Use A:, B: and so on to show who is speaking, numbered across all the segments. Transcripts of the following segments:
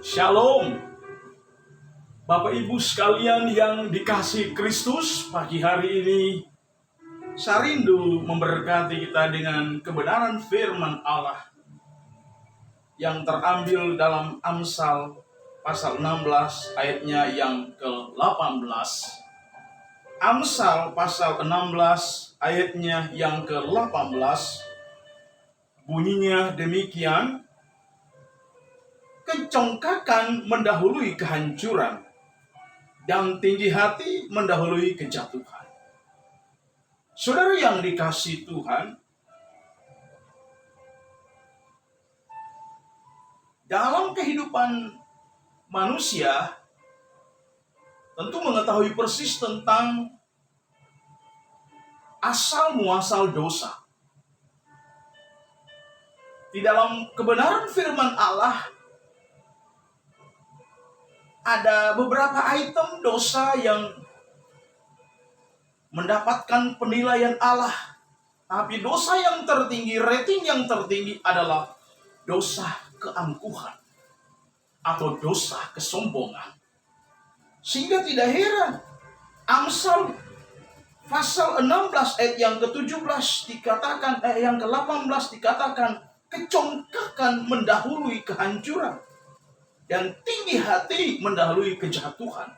A: Shalom, Bapak Ibu sekalian yang dikasihi Kristus. Pagi hari ini saya rindu memberkati kita dengan kebenaran firman Allah yang terambil dalam Amsal pasal 16 ayatnya yang ke-18. Amsal pasal 16 ayatnya yang ke-18 bunyinya demikian: kecongkakan mendahului kehancuran, dan tinggi hati mendahului kejatuhan. Saudara yang dikasihi Tuhan, dalam kehidupan manusia tentu mengetahui persis tentang asal muasal dosa. Di dalam kebenaran firman Allah ada beberapa item dosa yang mendapatkan penilaian Allah. Tapi dosa yang tertinggi, rating yang tertinggi adalah dosa keangkuhan atau dosa kesombongan. Sehingga tidak heran Amsal pasal 16 ayat yang ke-17 dikatakan, yang ke-18 dikatakan, kecongkakan mendahului kehancuran dan tinggi hati mendahului kejatuhan.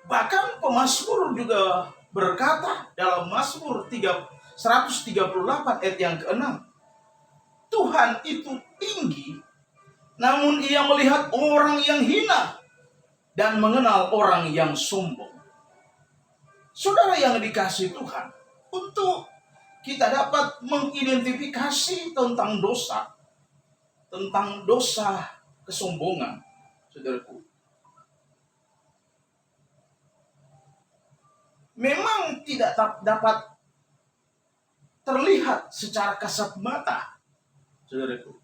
A: Bahkan pemazmur juga berkata dalam Mazmur 138 ayat yang ke-6, Tuhan itu tinggi, namun ia melihat orang yang hina dan mengenal orang yang sombong. Saudara yang dikasihi Tuhan, untuk kita dapat mengidentifikasi tentang dosa kesombongan, saudaraku, memang tidak dapat terlihat secara kasat mata, saudaraku.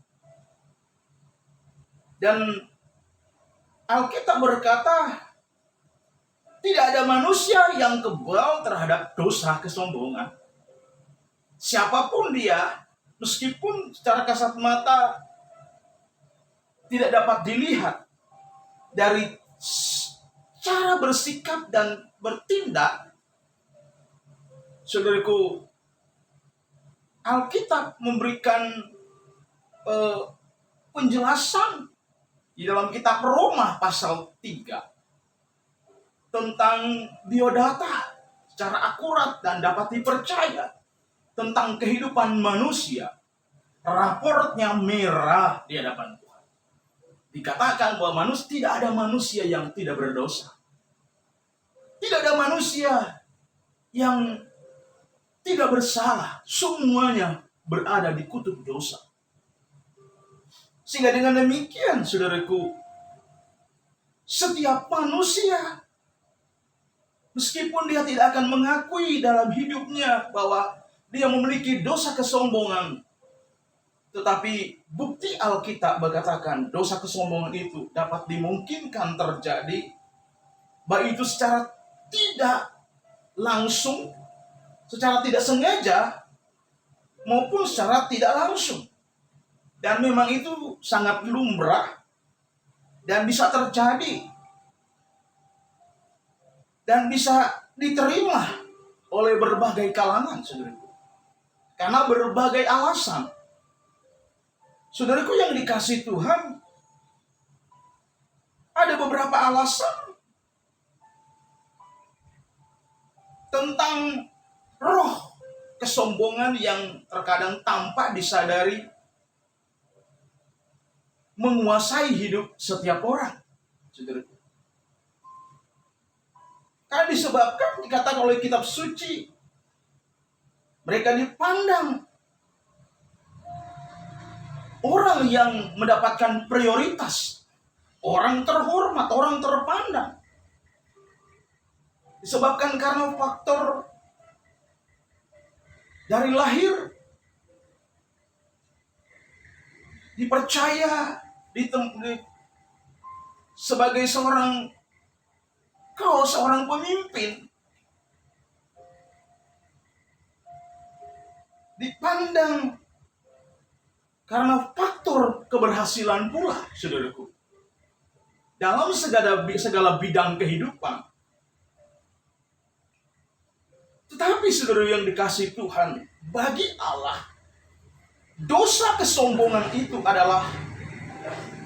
A: Dan Alkitab berkata, tidak ada manusia yang kebal terhadap dosa kesombongan. Siapapun dia, meskipun secara kasat mata tidak dapat dilihat dari cara bersikap dan bertindak, saudaraku, Alkitab memberikan penjelasan di dalam kitab Roma pasal 3 tentang biodata secara akurat dan dapat dipercaya tentang kehidupan manusia. Raportnya merah di hadapan Tuhan. Dikatakan bahwa tidak ada manusia yang tidak berdosa. Tidak ada manusia yang tidak bersalah. Semuanya berada di kutub dosa. Sehingga dengan demikian, saudaraku, setiap manusia, meskipun dia tidak akan mengakui dalam hidupnya bahwa dia memiliki dosa kesombongan, tetapi bukti Alkitab berkatakan dosa kesombongan itu dapat dimungkinkan terjadi, baik itu secara tidak langsung, secara tidak sengaja, maupun secara tidak langsung. Dan memang itu sangat lumrah dan bisa terjadi dan bisa diterima oleh berbagai kalangan, saudaraku, karena berbagai alasan. Saudaraku yang dikasihi Tuhan, ada beberapa alasan tentang roh kesombongan yang terkadang tanpa disadari menguasai hidup setiap orang, saudaraku. Karena disebabkan dikatakan oleh kitab suci, mereka dipandang orang yang mendapatkan prioritas, orang terhormat, orang terpandang. Disebabkan karena faktor dari lahir, dipercaya sebagai seorang pemimpin, dipandang Karena faktor keberhasilan pula, saudaraku, dalam segala bidang kehidupan. Tetapi saudara yang dikasihi Tuhan, bagi Allah, dosa kesombongan itu adalah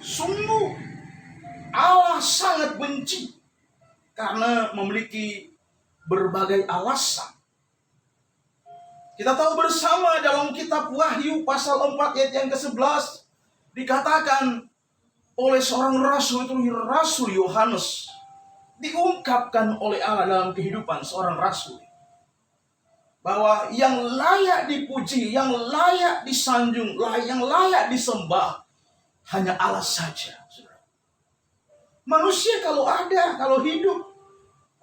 A: sungguh Allah sangat benci karena memiliki berbagai alasan. Kita tahu bersama dalam kitab Wahyu pasal 4 ayat yang ke-11 dikatakan oleh seorang rasul, itu Rasul Yohanes, diungkapkan oleh Allah dalam kehidupan seorang rasul, bahwa yang layak dipuji, yang layak disanjung, yang layak disembah hanya Allah saja. Manusia kalau hidup,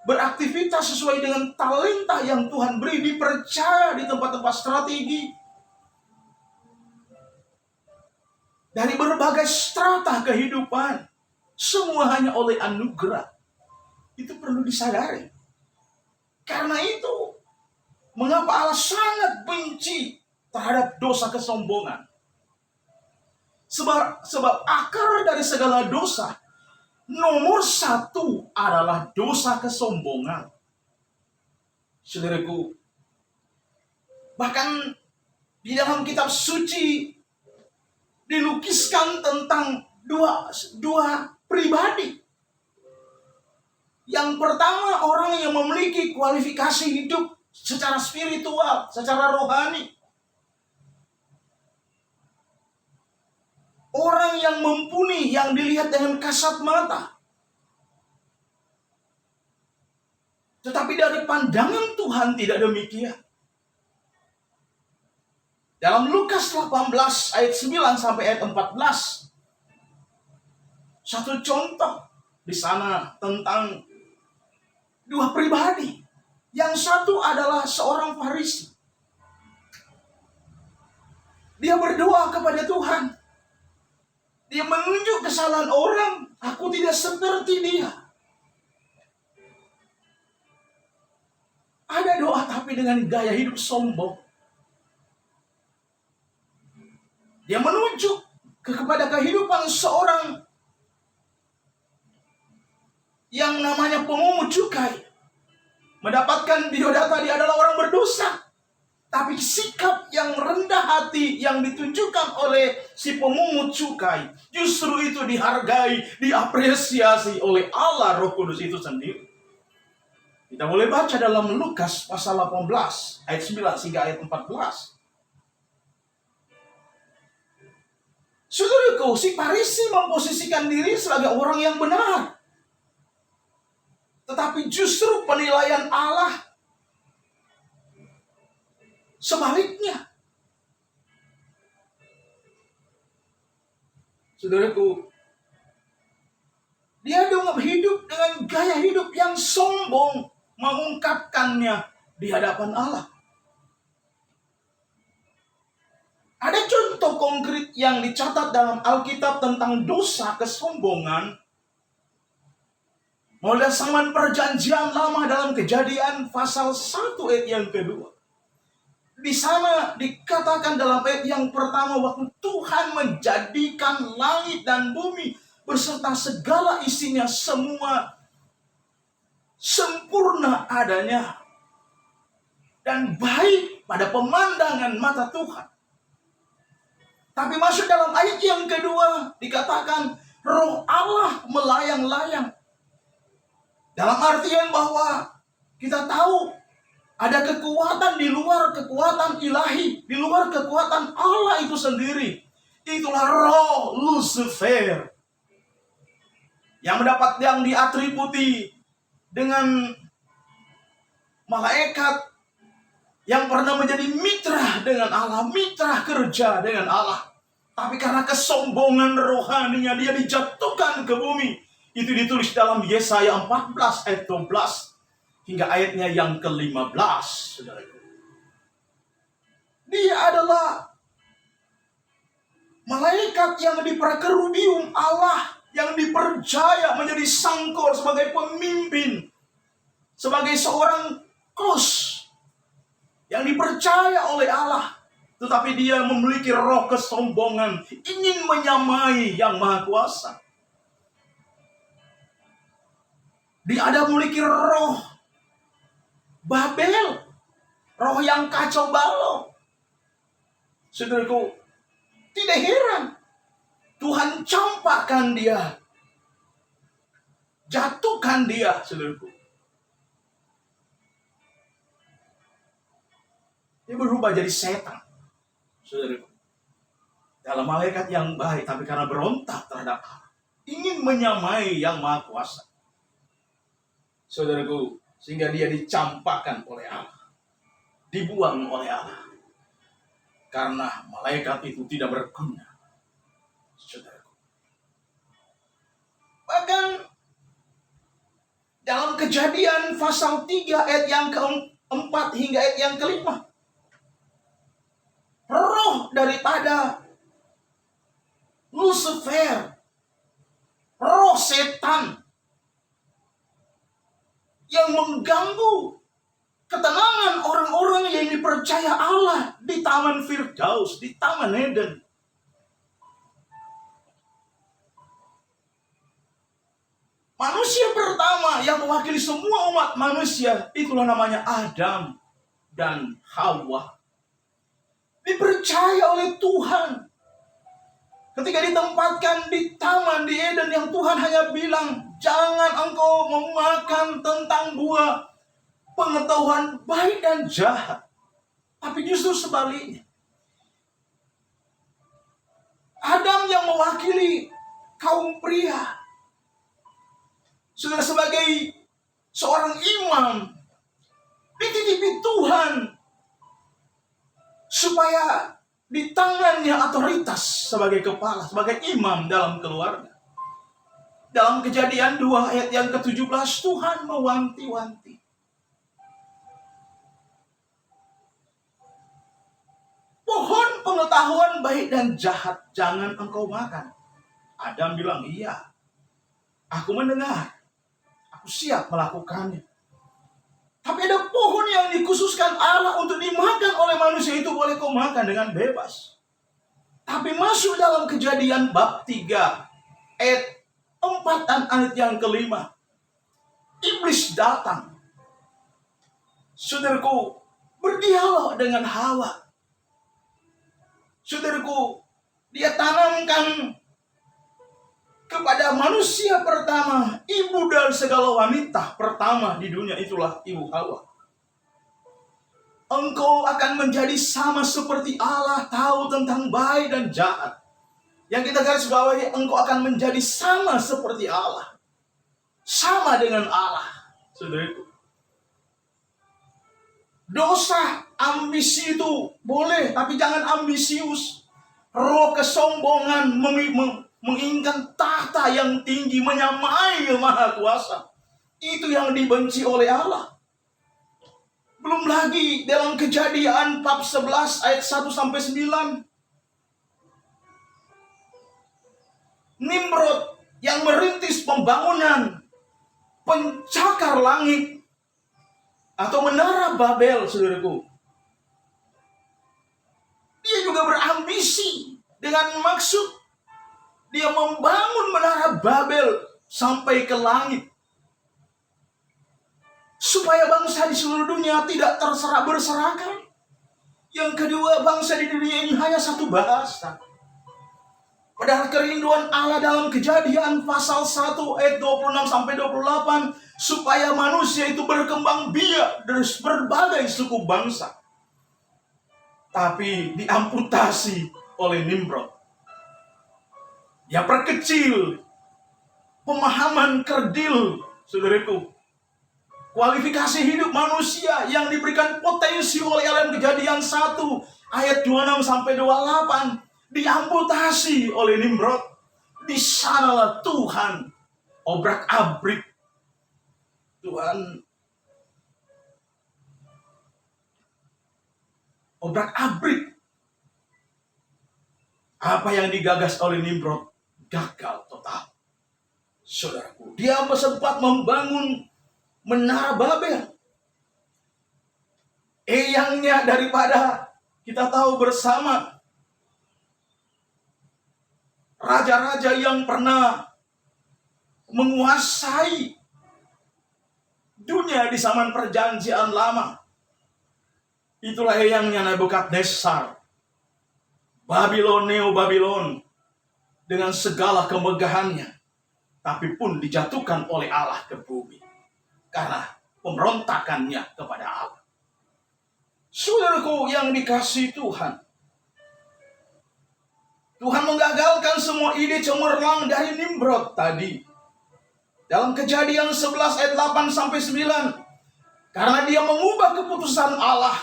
A: beraktivitas sesuai dengan talenta yang Tuhan beri, dipercaya di tempat-tempat strategi, dari berbagai strata kehidupan, semua hanya oleh anugerah. Itu perlu disadari. Karena itu, mengapa Allah sangat benci terhadap dosa kesombongan? Sebab akar dari segala dosa, nomor satu adalah dosa kesombongan. Saudaraku, bahkan di dalam kitab suci dilukiskan tentang dua pribadi. Yang pertama, orang yang memiliki kualifikasi hidup secara spiritual, secara rohani. Orang yang mumpuni, yang dilihat dengan kasat mata. Tetapi dari pandangan Tuhan tidak demikian. Dalam Lukas 18 ayat 9 sampai ayat 14, satu contoh di sana tentang dua pribadi. Yang satu adalah seorang Farisi. Dia berdoa kepada Tuhan. Dia menunjuk kesalahan orang. Aku tidak seperti dia. Ada doa tapi dengan gaya hidup sombong. Dia menunjuk kepada kehidupan seorang yang namanya pemungut cukai. Mendapatkan biodata dia adalah orang berdosa. Tapi sikap yang rendah hati yang ditunjukkan oleh si pemungut cukai, justru itu dihargai, diapresiasi oleh Allah Roh Kudus itu sendiri. Kita boleh baca dalam Lukas pasal 18 ayat 9 hingga ayat 14. Saudaraku, si Farisi memposisikan diri sebagai orang yang benar. Tetapi justru penilaian Allah sebaliknya. Saudaraku, dia hidup dengan gaya hidup yang sombong, mengungkapkannya di hadapan Allah. Ada contoh konkret yang dicatat dalam Alkitab tentang dosa kesombongan. Mulai zaman perjanjian lama dalam Kejadian pasal 1 ayat yang kedua. Di sana dikatakan dalam ayat yang pertama, waktu Tuhan menjadikan langit dan bumi beserta segala isinya, semua sempurna adanya dan baik pada pemandangan mata Tuhan. Tapi masuk dalam ayat yang kedua dikatakan Roh Allah melayang-layang. Dalam artian bahwa kita tahu ada kekuatan di luar kekuatan ilahi, di luar kekuatan Allah itu sendiri. Itulah roh Lucifer yang diatributi dengan malaikat yang pernah menjadi mitra dengan Allah, mitra kerja dengan Allah. Tapi karena kesombongan rohaninya, dia dijatuhkan ke bumi. Itu ditulis dalam Yesaya 14 ayat 12 hingga ayatnya yang ke-15. Saudaraku, dia adalah malaikat yang diperkerubium Allah, yang dipercaya menjadi sangkor sebagai pemimpin, sebagai seorang kos yang dipercaya oleh Allah tetapi dia memiliki roh kesombongan, ingin menyamai yang Maha Kuasa. Dia ada memiliki roh Babel, roh yang kacau balau. Saudaraku, tidak heran Tuhan campakkan dia, jatuhkan dia, saudaraku. Dia berubah jadi setan, saudaraku. Dalam malaikat yang baik, tapi karena berontak terhadap Allah, ingin menyamai yang Maha Kuasa, saudaraku, sehingga dia dicampakkan oleh Allah, dibuang oleh Allah, karena malaikat itu tidak berguna, saudaraku. Bahkan dalam Kejadian pasal 3 ayat yang keempat hingga ayat yang kelima, roh daripada Lucifer, roh setan yang mengganggu ketenangan orang-orang yang dipercaya Allah di Taman Firdaus, di Taman Eden. Manusia pertama yang mewakili semua umat manusia, itulah namanya Adam dan Hawa. Dipercaya oleh Tuhan. Ketika ditempatkan di taman di Eden yang Tuhan hanya bilang, jangan engkau memakan tentang buah pengetahuan baik dan jahat. Tapi justru sebaliknya. Adam yang mewakili kaum pria, sudah sebagai seorang imam, dititipi Tuhan supaya di tangannya otoritas sebagai kepala, sebagai imam dalam keluarga. Dalam Kejadian 2 ayat yang ke-17, Tuhan mewanti-wanti. Pohon pengetahuan baik dan jahat jangan engkau makan. Adam bilang, iya, aku mendengar, aku siap melakukannya. Tapi ada pohon yang dikhususkan Allah untuk dimakan oleh manusia, itu boleh kau makan dengan bebas. Tapi masuk dalam Kejadian bab 3 ayat 4 dan ayat yang kelima, iblis datang, saudaraku, berdialog dengan Hawa. Saudaraku, dia tanamkan kepada manusia pertama, ibu dari segala wanita pertama di dunia, itulah ibu Hawa. Engkau akan menjadi sama seperti Allah, tahu tentang baik dan jahat. Yang kita garis bawahi, engkau akan menjadi sama seperti Allah, sama dengan Allah, saudaraku. Dosa, ambisi itu boleh, tapi jangan ambisius. Roh kesombongan menginginkan tahta yang tinggi, menyamai yang Maha Kuasa, itu yang dibenci oleh Allah. Belum lagi dalam Kejadian bab 11 ayat 1-9, Nimrod yang merintis pembangunan pencakar langit atau menara Babel, saudaraku. Dia juga berambisi dengan maksud dia membangun menara Babel sampai ke langit, supaya bangsa di seluruh dunia tidak terserak berserakan. Yang kedua, bangsa di dunia ini hanya satu bahasa. Padahal kerinduan Allah dalam Kejadian pasal 1 ayat 26-28, supaya manusia itu berkembang biak dari berbagai suku bangsa. Tapi diamputasi oleh Nimrod. Dia perkecil pemahaman kerdil, saudaraku. Kualifikasi hidup manusia yang diberikan potensi oleh alam Kejadian 1 ayat 26-28 diamputasi oleh Nimrod. Di sanalah Tuhan obrak-abrik. Tuhan obrak-abrik. Apa yang digagas oleh Nimrod gagal total, saudaraku. Dia sempat membangun menara Babel, eyangnya daripada Kita tahu bersama raja-raja yang pernah menguasai dunia di zaman perjanjian lama. Itulah eyangnya Nebukadnezar, Neo Babylon, dengan segala kemegahannya, tapi pun dijatuhkan oleh Allah ke bumi karena pemberontakannya kepada Allah. Saudaraku yang dikasihi Tuhan, Tuhan menggagalkan semua ide cemerlang dari Nimrod tadi. Dalam Kejadian 11 ayat 8 sampai 9. Karena dia mengubah keputusan Allah.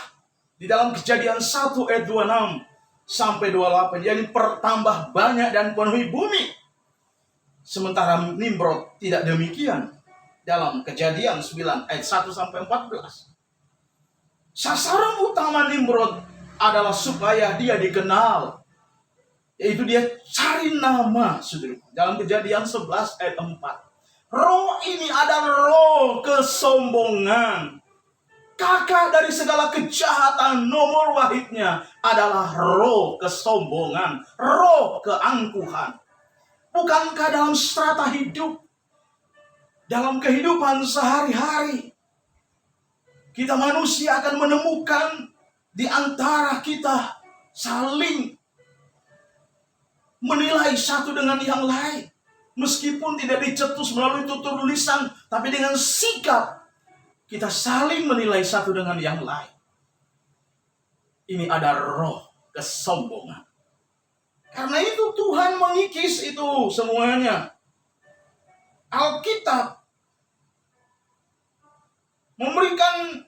A: Di dalam Kejadian 1 ayat 26 sampai 28. Jadi pertambah banyak dan penuhi bumi. Sementara Nimrod tidak demikian. Dalam Kejadian 9 ayat 1 sampai 14. Sasaran utama Nimrod adalah supaya dia dikenal. Yaitu dia cari nama, saudara. Dalam Kejadian 11 ayat 4. Roh ini adalah roh kesombongan. Kakak dari segala kejahatan, nomor wahidnya adalah roh kesombongan, roh keangkuhan. Bukankah dalam strata hidup, dalam kehidupan sehari-hari, kita manusia akan menemukan di antara kita saling menilai satu dengan yang lain. Meskipun tidak dicetus melalui tutur lisan, tapi dengan sikap kita saling menilai satu dengan yang lain. Ini ada roh kesombongan. Karena itu Tuhan mengikis itu semuanya. Alkitab memberikan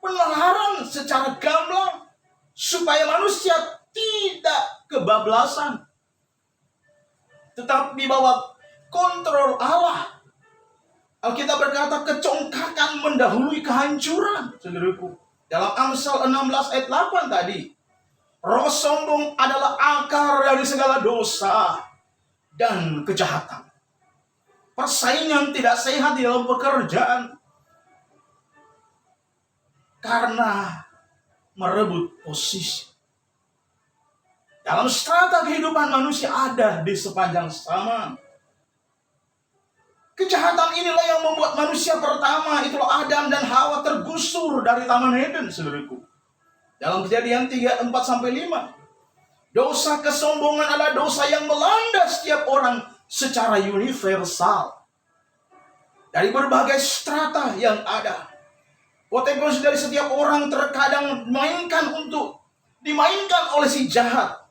A: penelaran secara gamblang supaya manusia tidak kebablasan, tetap di bawah kontrol Allah. Alkitab berkata kecongkakan mendahului kehancuran, saudaraku. Dalam Amsal 16 ayat 8 tadi, roh sombong adalah akar dari segala dosa dan kejahatan. Persaingan tidak sehat di dalam pekerjaan karena merebut posisi. Dalam strata kehidupan manusia ada di sepanjang zaman. Kejahatan inilah yang membuat manusia pertama, itulah Adam dan Hawa, tergusur dari Taman Eden, saudaraku. Dalam Kejadian 3, 4 sampai 5. Dosa kesombongan adalah dosa yang melanda setiap orang secara universal. Dari berbagai strata yang ada. Potensi dari setiap orang terkadang dimainkan oleh si jahat.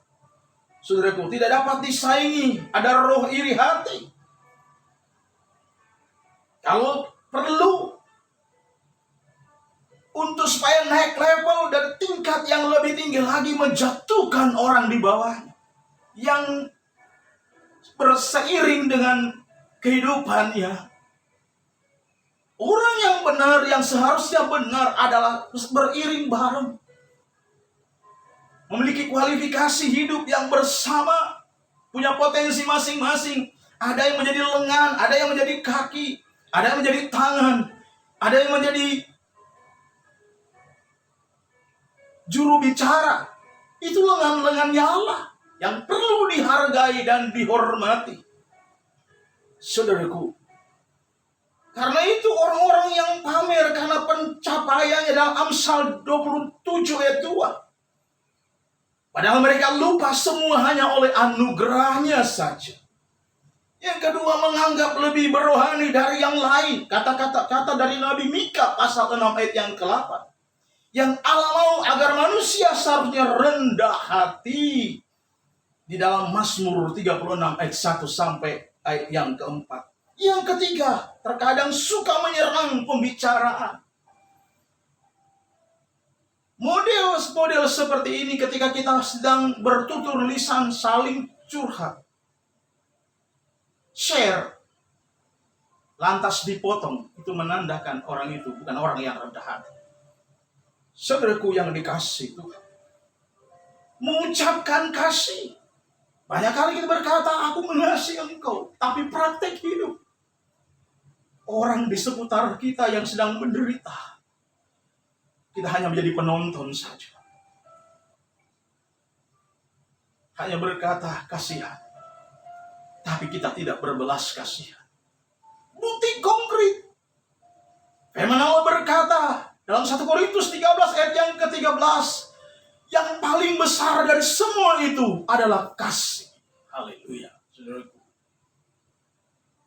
A: Saudaraku, tidak dapat disaingi. Ada roh iri hati. Kalau perlu untuk supaya naik level dan tingkat yang lebih tinggi lagi, menjatuhkan orang di bawahnya yang berseiring dengan kehidupannya. Orang yang benar, yang seharusnya benar adalah beriring bareng, memiliki kualifikasi hidup yang bersama, punya potensi masing-masing. Ada yang menjadi lengan, ada yang menjadi kaki, ada yang menjadi tangan, ada yang menjadi juru bicara. Itu lengan-lengannya Allah yang perlu dihargai dan dihormati. Saudaraku, karena itu orang-orang yang pamer karena pencapaiannya dalam Amsal 27 ayat 2. Padahal mereka lupa semua hanya oleh anugerahnya saja. Yang kedua, menganggap lebih berohani dari yang lain. Kata dari Nabi Mika pasal 6 ayat yang ke-8. Yang Allah mau agar manusia seharusnya rendah hati. Di dalam Mazmur 36 ayat 1 sampai ayat yang ke-4. Yang ketiga, terkadang suka menyerang pembicaraan. Model seperti ini ketika kita sedang bertutur lisan saling curhat, share, lantas dipotong, itu menandakan orang itu bukan orang yang rendah hati. Saudaraku yang dikasih Tuhan, mengucapkan kasih. Banyak kali kita berkata, aku mengasihi engkau, tapi praktek hidup orang di seputar kita yang sedang menderita, kita hanya menjadi penonton saja. Hanya berkata kasihan, tapi kita tidak berbelas kasihan. Bukti konkret. Firman Allah berkata dalam 1 Korintus 13 ayat yang ke-13, yang paling besar dari semua itu adalah kasih. Haleluya, saudaraku.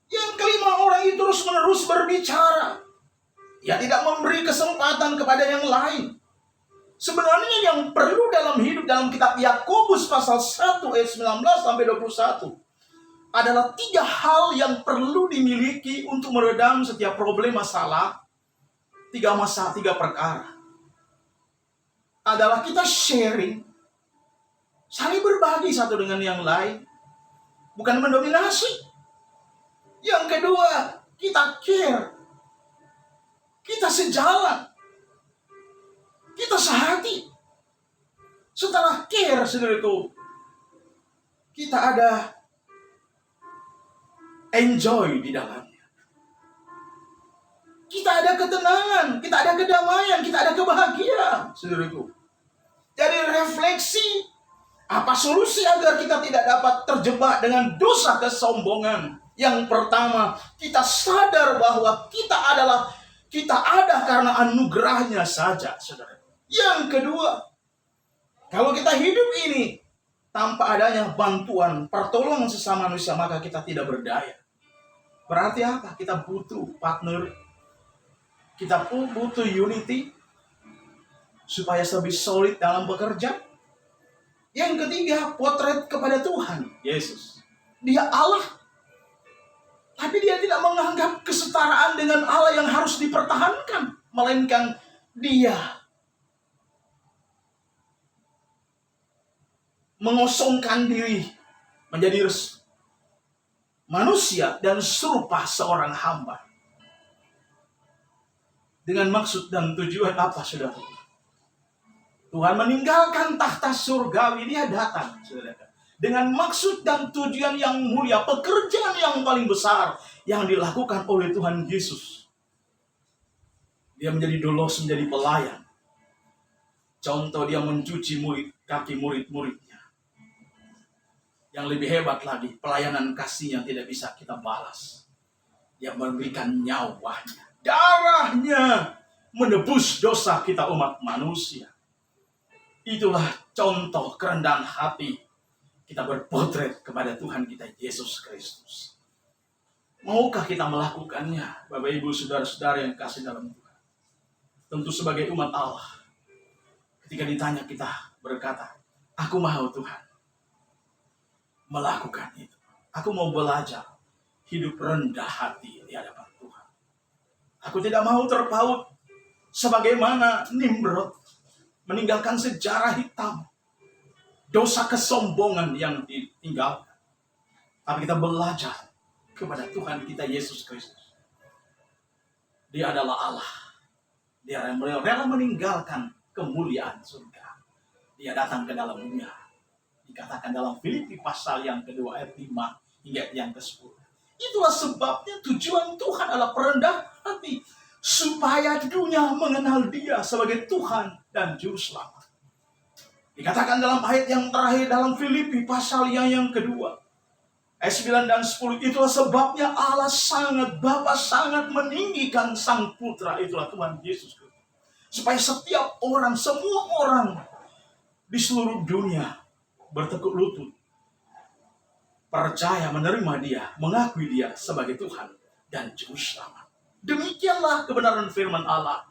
A: Yang kelima, orang itu terus-menerus berbicara. Ia tidak memberi kesempatan kepada yang lain. Sebenarnya yang perlu dalam hidup dalam kitab Yakobus pasal 1 ayat 19 sampai 21 adalah 3 hal yang perlu dimiliki untuk meredam setiap problem masalah. 3 perkara. Adalah kita sharing, saling berbagi satu dengan yang lain, bukan mendominasi. Yang kedua, kita care. Kita sejalan. Kita sehati. Setelah care, saudaraku, kita ada enjoy di dalamnya. Kita ada ketenangan, kita ada kedamaian, kita ada kebahagiaan, saudaraku. Jadi refleksi, apa solusi agar kita tidak dapat terjebak dengan dosa kesombongan? Yang pertama, kita sadar bahwa kita ada karena anugerahnya saja, saudara. Yang kedua, kalau kita hidup ini tanpa adanya bantuan, pertolongan sesama manusia, maka kita tidak berdaya. Berarti apa? Kita butuh partner, kita butuh unity, supaya lebih solid dalam bekerja. Yang ketiga, potret kepada Tuhan Yesus. Dia Allah, tapi dia tidak menganggap kesetaraan dengan Allah yang harus dipertahankan, melainkan dia mengosongkan diri menjadi manusia dan serupa seorang hamba. Dengan maksud dan tujuan apa, saudara? Tuhan meninggalkan tahta surgawi, dia datang, saudara, dengan maksud dan tujuan yang mulia, pekerjaan yang paling besar yang dilakukan oleh Tuhan Yesus. Dia menjadi dolos, menjadi pelayan. Contoh, dia mencuci kaki murid-muridnya. Yang lebih hebat lagi, pelayanan kasih yang tidak bisa kita balas. Dia memberikan nyawanya, darahnya, menebus dosa kita umat manusia. Itulah contoh kerendahan hati kita berpotret kepada Tuhan kita Yesus Kristus. Maukah kita melakukannya, Bapak Ibu saudara-saudara yang kasih dalam Tuhan? Tentu sebagai umat Allah, ketika ditanya kita berkata, aku mau Tuhan melakukan itu. Aku mau belajar hidup rendah hati di hadapan Tuhan. Aku tidak mau terpaut sebagaimana Nimrod meninggalkan sejarah hitam, dosa kesombongan yang ditinggalkan. Tapi kita belajar kepada Tuhan kita Yesus Kristus. Dia adalah Allah. Dia rela meninggalkan kemuliaan surga. Dia datang ke dalam dunia. Dikatakan dalam Filipi pasal yang kedua ayat 5 hingga yang ke-10. Itulah sebabnya tujuan Tuhan adalah perendah hati, supaya dunia mengenal Dia sebagai Tuhan dan Juru Selamat. Dikatakan dalam ayat yang terakhir dalam Filipi pasal yang kedua, ayat 9 dan 10, itulah sebabnya Allah Bapa sangat meninggikan Sang Putra, itulah Tuhan Yesus Kristus, supaya setiap orang, semua orang di seluruh dunia bertekuk lutut, percaya, menerima Dia, mengakui Dia sebagai Tuhan dan Juru Selamat. Demikianlah kebenaran firman Allah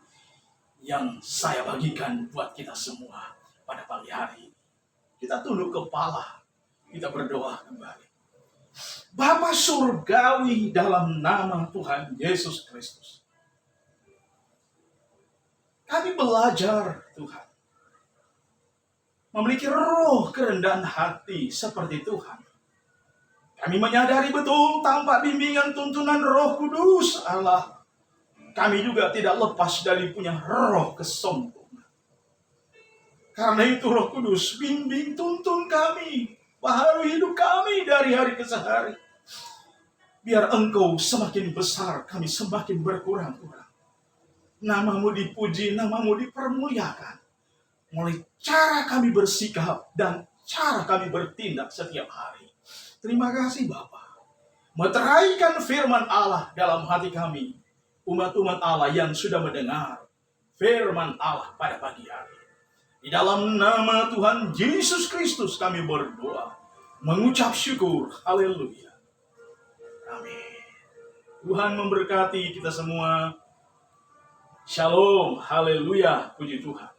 A: yang saya bagikan buat kita semua pada pagi hari ini. Kita tunduk kepala, kita berdoa kembali. Bapa surgawi, dalam nama Tuhan Yesus Kristus, kami belajar Tuhan memiliki roh kerendahan hati seperti Tuhan. Kami menyadari betul tanpa bimbingan tuntunan Roh Kudus Allah, kami juga tidak lepas dari punya roh kesombongan. Karena itu Roh Kudus bimbing, tuntun kami, baharui hidup kami dari hari ke hari. Biar Engkau semakin besar, kami semakin berkurang-kurang. Namamu dipuji, namamu dipermuliakan. Mulai cara kami bersikap dan cara kami bertindak setiap hari. Terima kasih Bapa. Meteraikan firman Allah dalam hati kami. Umat-umat Allah yang sudah mendengar firman Allah pada pagi hari. Di dalam nama Tuhan Yesus Kristus kami berdoa. Mengucap syukur. Haleluya. Amin. Tuhan memberkati kita semua. Shalom. Haleluya. Puji Tuhan.